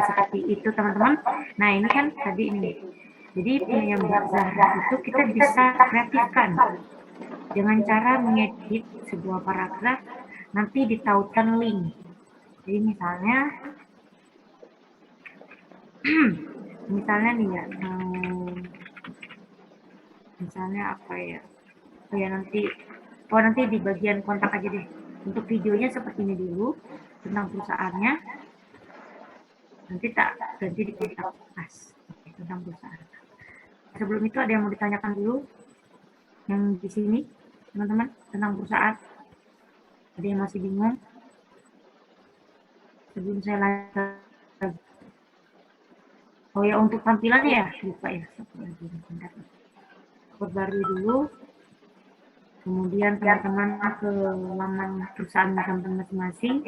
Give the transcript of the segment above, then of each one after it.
seperti itu teman-teman. Nah ini kan tadi ini. Jadi penyambar Zahra itu kita bisa kreatifkan dengan cara mengedit sebuah paragraf nanti ditautkan link. Jadi misalnya nih ya, misalnya apa ya? Oh ya nanti di bagian kontak aja deh. Untuk videonya seperti ini dulu tentang perusahaannya. Nanti tak ganti di kontak pas tentang perusahaan. Sebelum itu ada yang mau ditanyakan dulu yang di sini teman-teman tentang perusahaan. Ada yang masih bingung? Sebelum saya lanjut. Oh ya untuk tampilannya ya lupa ya. Baru dulu. Kemudian teman-teman ke laman perusahaan teman-teman masing-masing.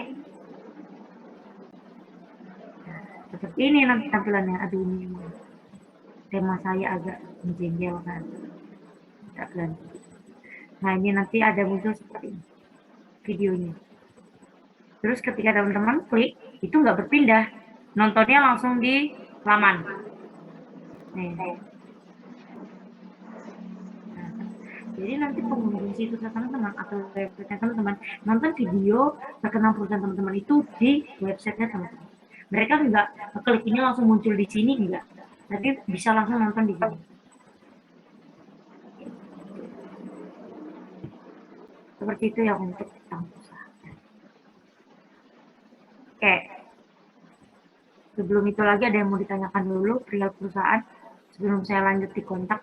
Seperti ini nanti tampilannya. Aduh ini tema saya agak menjengkelkan. Tak ganti. Nah ini nanti ada muncul seperti ini videonya. Terus ketika teman-teman klik itu nggak berpindah, nontonnya langsung di laman. Nih. Nah, jadi nanti pengunjung situs teman-teman atau website teman-teman nonton video terkenal perusahaan teman-teman itu di websitenya teman-teman. Mereka nggak klik ini langsung muncul di sini enggak, tapi bisa langsung nonton di sini. Seperti itu ya untuk perusahaan. Oke. Sebelum itu lagi ada yang mau ditanyakan dulu perihal perusahaan sebelum saya lanjut di kontak.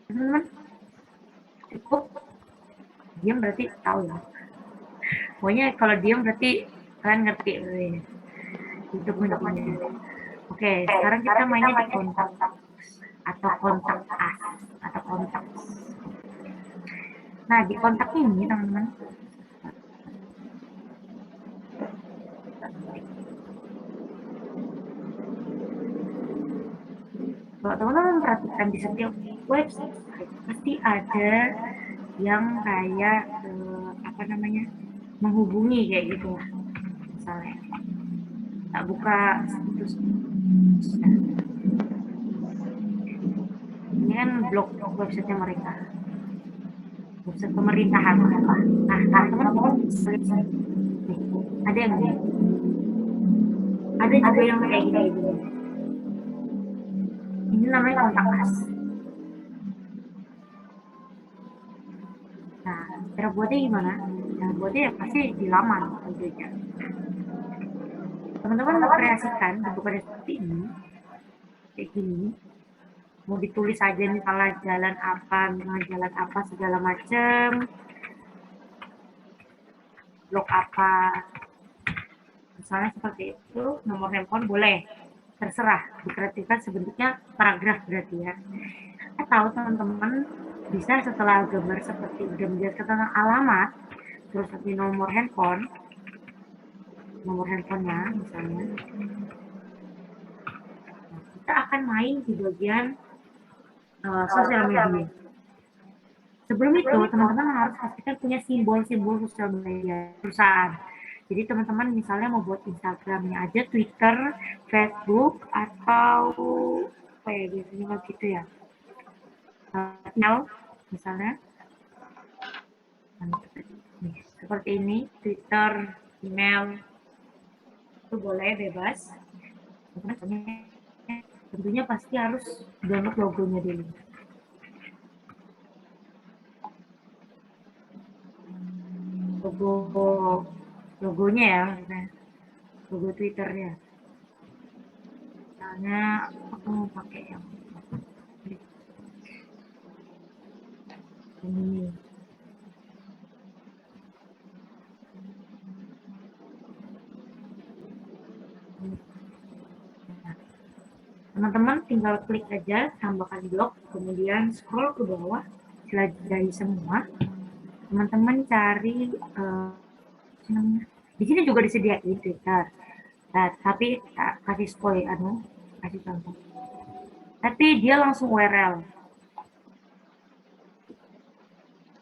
Teman-teman, cukup? Diam berarti tahu ya. Pokoknya kalau diam berarti kalian ngerti. Itu kuncinya. Oke, sekarang kita mainnya di kontak atau kontak as atau kontak. Nah di kontak ini teman-teman. Kalau teman-teman perhatikan di setiap website pasti ada yang kayak apa namanya menghubungi kayak gitu lah. Misalnya tak buka situs. Ini kan blog websitenya mereka. Website pemerintahan. Nah, teman-teman ada yang ini. Ada juga yang kayak gini. Ini namanya kontak as. Nah, cara buatnya gimana? Cara buatnya ya pasti di laman tentunya. Teman-teman mau kreasikan bentukannya seperti ini, kayak gini. Mau ditulis aja misalnya jalan apa segala macam, blog apa, misalnya seperti itu, nomor handphone boleh, terserah dikreatifkan sebentuknya paragraf berarti ya. Atau teman-teman bisa setelah gambar seperti udah menjelaskan tentang alamat, terus nanti nomor handphonenya misalnya, kita akan main di bagian sosial media. Sebelum itu teman-teman harus pastikan punya simbol-simbol sosial media perusahaan. Jadi teman-teman misalnya mau buat Instagramnya aja, Twitter, Facebook, atau apa ya biasanya gitu ya, email misalnya. Nih, seperti ini, Twitter, email, itu boleh bebas. Tentunya pasti harus download logonya dulu. Logonya ya, logo Twitternya. Misalnya aku mau pakai yang ini. Teman-teman tinggal klik aja tambahkan blog, kemudian scroll ke bawah, jelajahi semua. Teman-teman cari di sini juga disediain Twitter. Nah, tapi kasih kasih contoh. Tapi dia langsung URL.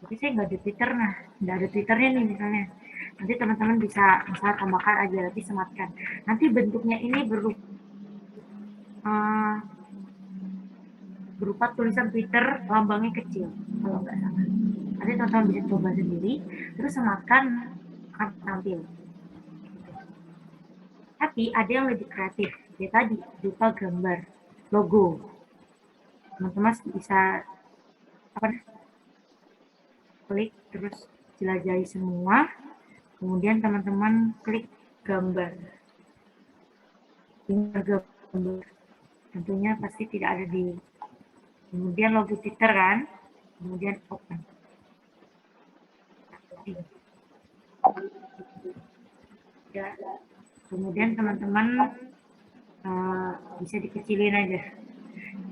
Tapi saya nggak ada Twitter, nggak ada Twitternya nih misalnya. Nanti teman-teman bisa misalnya tambahkan aja, nanti sematkan. Nanti bentuknya ini berupa tulisan Twitter, lambangnya kecil kalau nggak salah. Nanti teman-teman bisa coba sendiri, terus sematkan akan tampil. Tapi ada yang lebih kreatif, ya tadi berupa gambar logo. Teman-teman bisa klik terus jelajahi semua, kemudian teman-teman klik gambar. Gambar tentunya pasti tidak ada di, kemudian logo Twitter kan, kemudian open. Ya, kemudian teman-teman bisa dikecilin aja,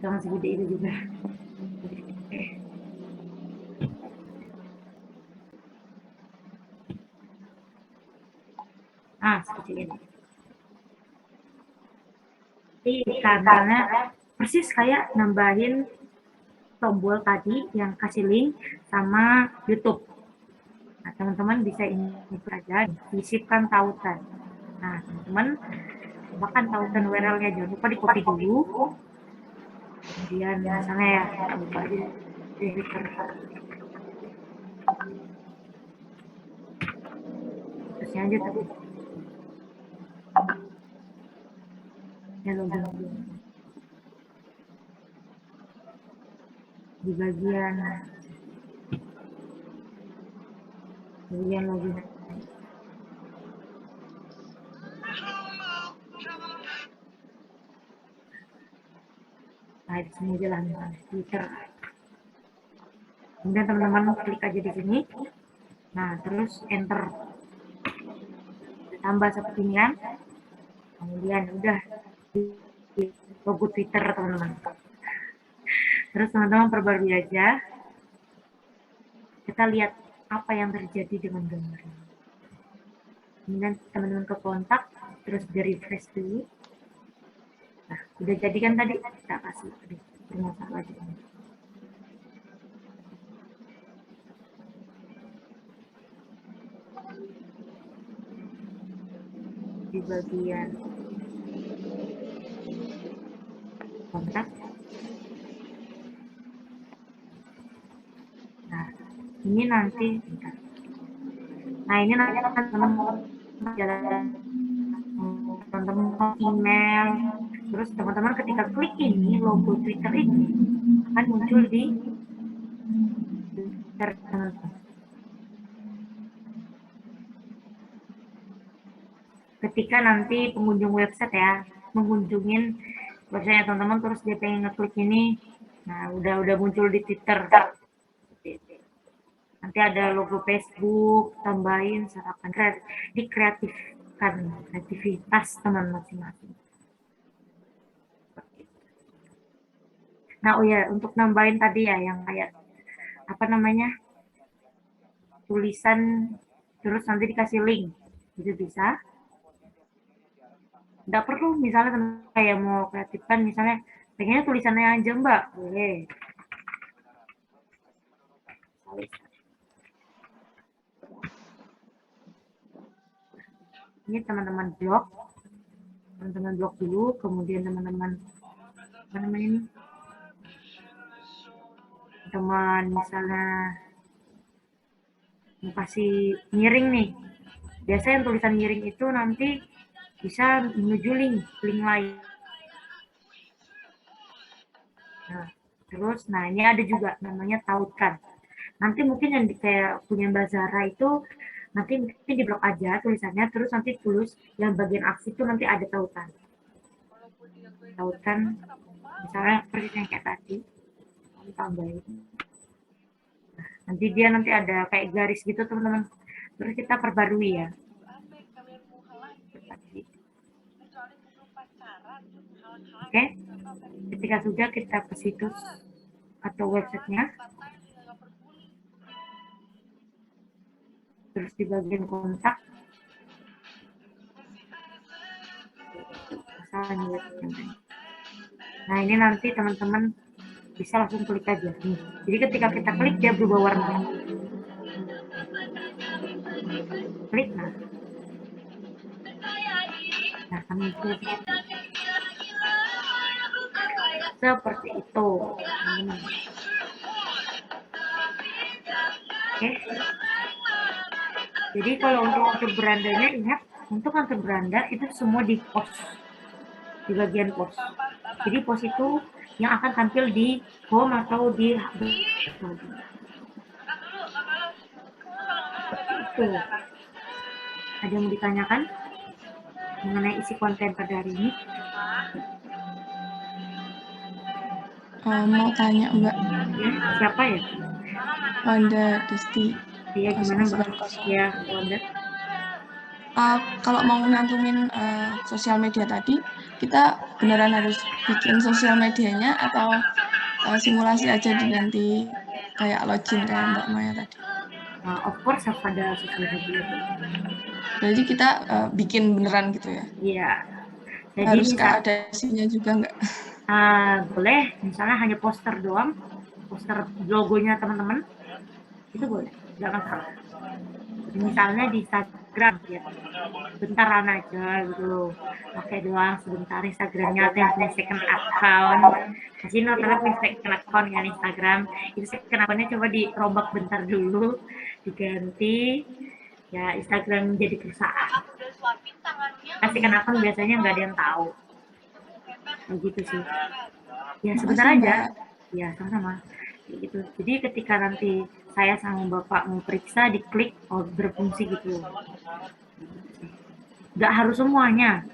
jangan segede itu juga. Sekecil ini. Karena persis kayak nambahin tombol tadi yang kasih link sama YouTube. Nah, teman-teman bisa ini aja, disisipkan tautan. Nah, teman-teman bahkan tautan URL-nya jangan lupa di copy dulu. Kemudian misalnya ya, kita buka aja di Twitter. Terusnya aja tapi ya login di bagian login. Nah, di sini aja lah Twitter. Kemudian teman-teman klik aja di sini. Nah, terus enter. Tambah seperti ini kan. Kemudian udah logo Twitter teman-teman. Terus teman-teman perbarui aja. Kita lihat apa yang terjadi dengan gambar. Kemudian teman-teman ke kontak, terus di refresh dulu. Nah, udah jadi kan tadi, kita kasih bermasalah aja. Di bagian kontak. Nah, ini nanti teman-teman jalan teman-teman email, terus teman-teman ketika klik ini logo Twitter ini akan muncul di Twitter teman-teman. Ketika nanti pengunjung website ya mengunjungin website teman-teman, terus dia pengen ngeklik ini, nah udah muncul di Twitter. Nanti ada logo Facebook, tambahin, serahkan dikreatifkan kreativitas teman masing-masing. Nah, oh ya, untuk nambahin tadi ya yang kayak apa namanya tulisan terus nanti dikasih link, itu bisa. Nggak perlu misalnya kayak mau kreatifkan misalnya pengennya tulisannya aja mbak, boleh. Ini teman-teman blok dulu, kemudian teman-teman apa namanya ini, teman misalnya mau kasih miring nih, biasanya yang tulisan miring itu nanti bisa menuju link lain. Nah, terus ini ada juga namanya tautkan. Nanti mungkin yang kayak punya Mbak Zara itu nanti mungkin di blok aja tulisannya, terus nanti tulis yang bagian aksi itu nanti ada tautan. Tautan misalnya persis yang kayak tadi, tambahin. Nah, nanti dia ada kayak garis gitu teman-teman. Terus kita perbarui ya. Oke, ketika sudah kita ke situs atau websitenya, terus di bagian kontak, nah ini nanti teman-teman bisa langsung klik aja nih. Jadi ketika kita klik dia berubah warna. Klik Nah, kami itu seperti itu, teman-teman. Oke. Jadi kalau untuk berandanya, ingat, untuk untuk beranda itu semua di post, di bagian post. Jadi post itu yang akan tampil di home atau di itu. Ada yang mau ditanyakan mengenai isi konten pada hari ini? Mau tanya Mbak. Ya, siapa ya? Wanda Desti Ya, gimana Mbak? 090. Ya, Wanda. Kalau mau nyantumin sosial media tadi, kita beneran harus bikin sosial medianya atau simulasi aja di nanti kayak login kayak Mbak Maya tadi. Of course harus ada sosial media. Berarti kita bikin beneran gitu ya? Iya. Jadi Haruskah misal, ada isinya juga nggak? boleh, misalnya hanya poster doang, poster logonya teman-teman, itu boleh, nggak masalah. Misalnya di Instagram, ya, bentaran aja gitu, pakai doang sebentar Instagramnya, atau yang punya second account, kasih notabene punya second account kan Instagram, itu second accountnya coba dirombak bentar dulu, diganti, ya Instagram jadi perusahaan. Kasihkan akun biasanya nggak ada yang tahu, begitu sih. Ya sebentar Makasih aja, Mbak. ya sama-sama. Gitu. Jadi ketika nanti saya sama Bapak mau periksa, diklik, oh berfungsi gitu. Nggak harus semuanya.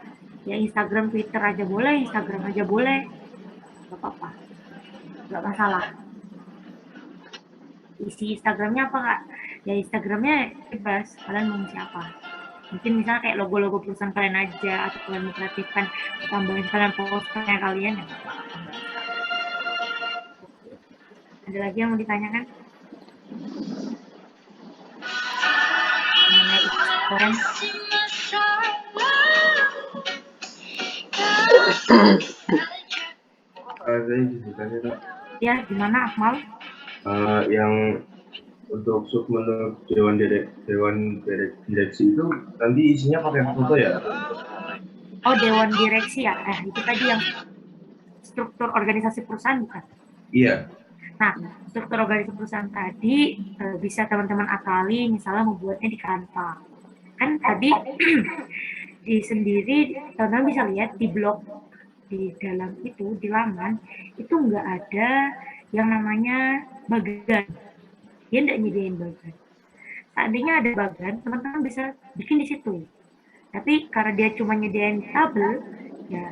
Ya Instagram, Twitter aja boleh, Instagram aja boleh. Nggak apa-apa. Nggak masalah. Isi Instagramnya apa Kak? Ya Instagramnya bebas, kalian mau siapa. Mungkin misalnya kayak logo-logo perusahaan kalian aja, atau kalian mau kreatifkan, tambahin kalian posternya kalian. Ya. Ada lagi yang mau ditanyakan? Mengenai Instagram? Saya ditanya Kak, Ya, gimana Akmal? yang untuk menurut dewan direksi itu nanti isinya pakai foto ya? Oh, dewan direksi ya? Itu tadi yang struktur organisasi perusahaan bukan? Iya. Nah, struktur organisasi perusahaan tadi bisa teman-teman akali misalnya membuatnya di Canva. Kan tadi di sendiri teman-teman bisa lihat di blog di dalam itu, di laman, itu nggak ada yang namanya bagan. Dia nggak nyediain bagan. Seandainya ada bagan, teman-teman bisa bikin di situ. Tapi karena dia cuma nyediain tabel, ya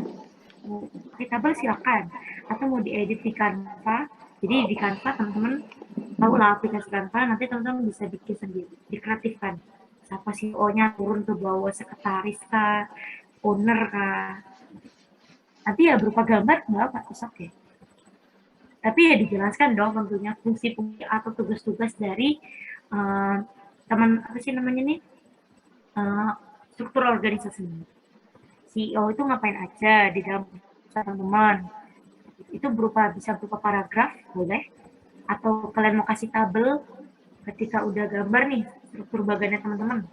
mau pakai tabel silakan. Atau mau diedit di Canva, jadi di Canva teman-teman tahu lah aplikasi Canva, nanti teman-teman bisa bikin sendiri, dikreatifkan. Siapa CEO-nya turun ke bawah, sekretaris kah, owner kah. Nanti ya berupa gambar, nggak apa, oke. Tapi ya dijelaskan dong tentunya fungsi-fungsi atau tugas-tugas dari teman apa sih namanya nih, struktur organisasi. CEO itu ngapain aja di dalam teman-teman. Itu bisa berupa paragraf, boleh. Atau kalian mau kasih tabel ketika udah gambar nih struktur bagannya teman-teman.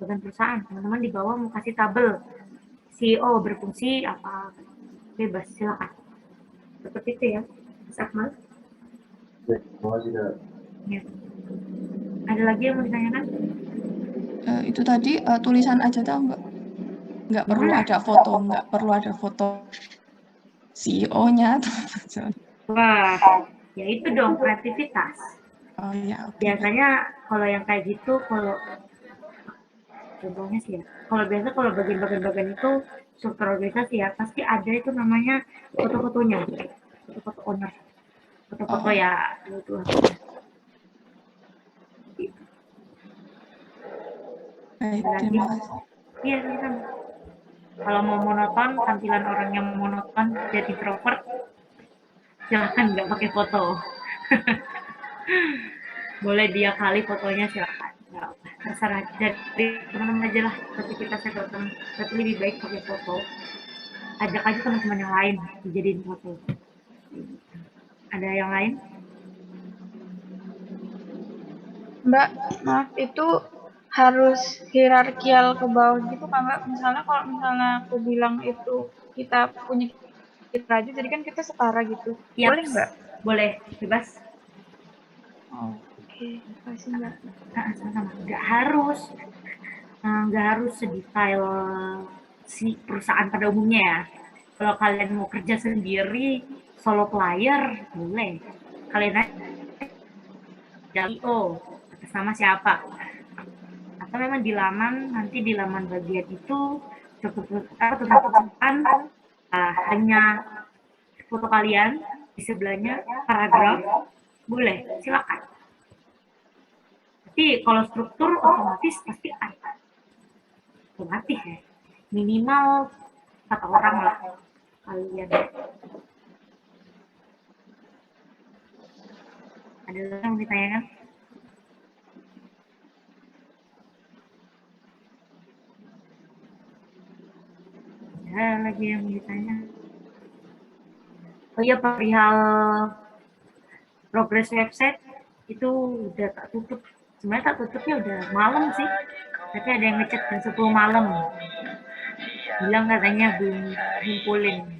Bagan perusahaan, teman-teman di bawah mau kasih tabel. CEO berfungsi apa, bebas, silakan. Seperti itu ya, Mas Akmal. Terima kasih Kak. Ya. Ada lagi yang mau ditanyakan? Itu tadi tulisan aja tau Mbak? Nggak perlu Gimana? ada foto, nggak perlu ada foto CEO-nya atau apa. Wah, ya itu dong kreativitas. Oh ya, oke. Biasanya kalau yang kayak gitu, kalau contohnya sih ya, kalau bagian-bagian itu struktur organisasi ya, pasti ada itu namanya foto-fotonya, foto-foto owner, foto-foto Oh, ya itu. baik, Lagi, terima kasih. iya kan. Kalau mau monoton, tampilan orang yang monoton jadi introvert, silahkan nggak pakai foto. Boleh dia kali fotonya silahkan. Nggak apa, terserah jadi teman-teman aja lah. Tapi kita sedotan, tapi lebih baik pakai foto. Ajak aja teman-teman yang lain dijadiin foto. Ada yang lain? Mbak, maaf itu harus hierarkial ke bawah gitu kan Mbak? Misalnya kalau misalnya aku bilang itu kita punya kita aja, jadi kan kita setara gitu. Yap, Boleh nggak? boleh, bebas. Oh, oke, makasih Mbak. Sama-sama. Nggak harus sedetail si perusahaan pada umumnya ya. Kalau kalian mau kerja sendiri, solo player, boleh. Kalian aja CEO, atas nama siapa. Atau memang di laman, nanti di laman bagian itu tentang perusahaan hanya foto kalian, di sebelahnya paragraf, boleh, silakan. Tapi kalau struktur otomatis pasti ada. Otomatis ya. Minimal 4 orang lah kalian. Ada lagi yang ditanyakan? Ada lagi yang ditanya? Oh iya, perihal progres website itu udah tak tutup. Sebenarnya tak tutupnya udah malam sih. Tapi ada yang ngechat jam 10 malam. Bilang katanya belum ngumpulin.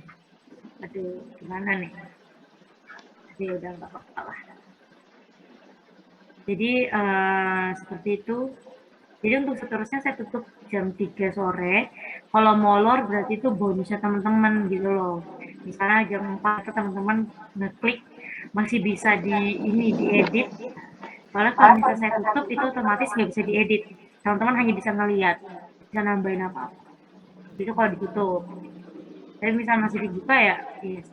Aduh, gimana nih? Tapi udah nggak apa-apa lah. Jadi seperti itu. Jadi untuk seterusnya saya tutup jam 3 sore. Kalau molor berarti itu bonusnya teman-teman gitu loh. Misalnya jam 4 teman-teman ngeklik masih bisa diedit. Soalnya kalau misalnya saya tutup itu otomatis nggak bisa diedit. Teman-teman hanya bisa ngelihat, bisa nambahin apa-apa. Itu kalau ditutup. Tapi misalnya masih dibuka ya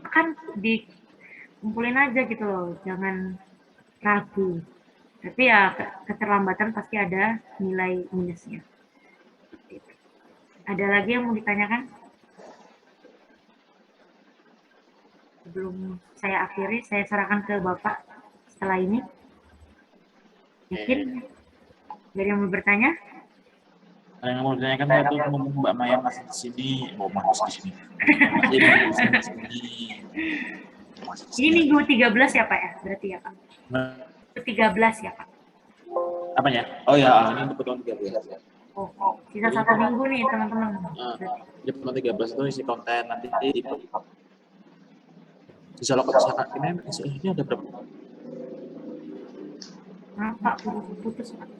kan dikumpulin aja gitu loh. Jangan ragu. Tapi ya keterlambatan pasti ada nilai minusnya. Ada lagi yang mau ditanyakan? Sebelum saya akhiri, saya serahkan ke Bapak setelah ini. Yakin? Dari yang mau bertanya? Yang mau ditanyakan itu ngomong Mbak Maya masih di sini, masih di sini. Ini minggu 13 ya Pak ya? Berarti ya Pak? 13 ya Pak? Apanya? Oh ya, ini kebetulan 13 ya. Oh, sisa 1 minggu nih teman-teman. Di bulan 13 itu isi konten nanti di bisa lokasi sana. Ini ada berapa? Maaf Pak, putus Pak.